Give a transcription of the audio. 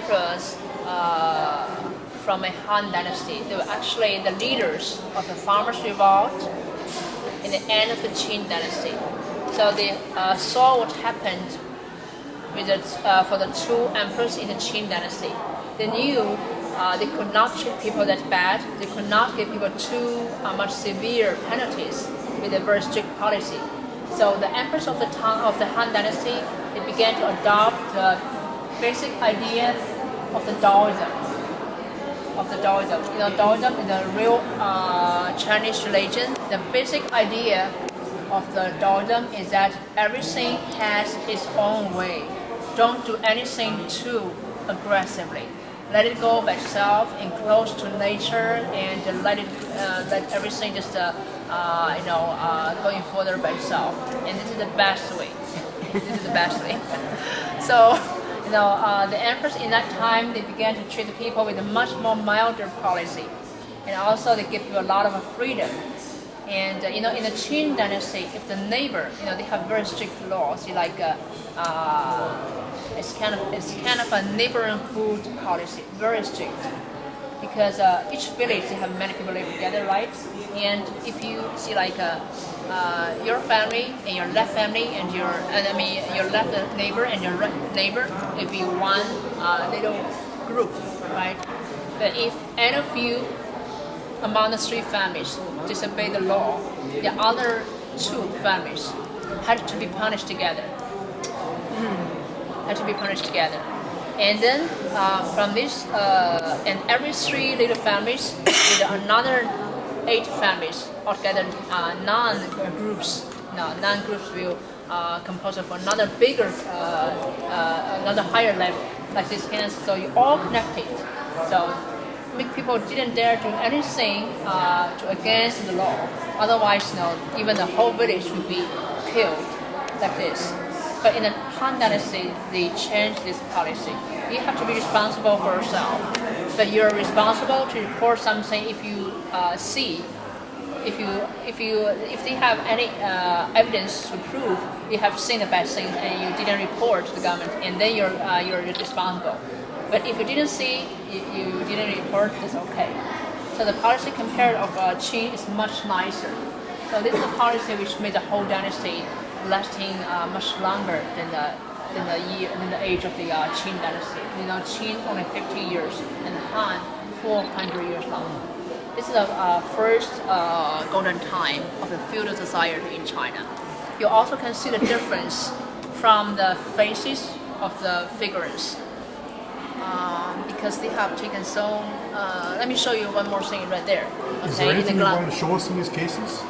emperors from a Han dynasty. They were actually the leaders of the farmers' revolt in the end of the Qin dynasty. So they saw what happened with for the two emperors in the Qin dynasty. They knew they could not treat people that bad. They could not give people too much severe penalties with a very strict policy. So the emperors of the Han dynasty, they began to adopt the basic idea of the Taoism. You know, Taoism is a real Chinese religion. The basic idea of the Taoism is that everything has its own way. Don't do anything too aggressively. Let it go by itself and close to nature, and let everything just going further by itself. And this is the best way. This is the best way. So, the emperors in that time, they began to treat the people with a much more milder policy, and also they give you a lot of freedom. And in the Qin dynasty, if the neighbor, they have very strict laws. It's kind of a neighborhood policy, very strict, because each village they have many people live together, right? And if you see your family and your left family and your left neighbor and your right neighbor, it'd be one little group, right? But if any of you among the three families disobey the law, the other two families had to be punished together. And then from this, and every three little families with another 8 families altogether, non-groups will compose of another bigger, another higher level, like this kind. So you all connected. So people didn't dare do anything against the law. Otherwise, even the whole village would be killed like this. But in the Han dynasty, they changed this policy. You have to be responsible for yourself, but you're responsible to report something if you see, if they have any evidence to prove you have seen the bad things and you didn't report to the government, and then you're responsible. But if you didn't see, you didn't report, it's okay. So the policy compared of Qin is much nicer. So this is a policy which made the whole dynasty lasting much longer than the age of the Qin dynasty. Qin only 50 years and Han 400 years long. This is the first golden time of the feudal society in China. You also can see the difference from the faces of the figurines. Because they have taken so. Let me show you one more thing right there. Okay, Is there anything you want to show us in these cases?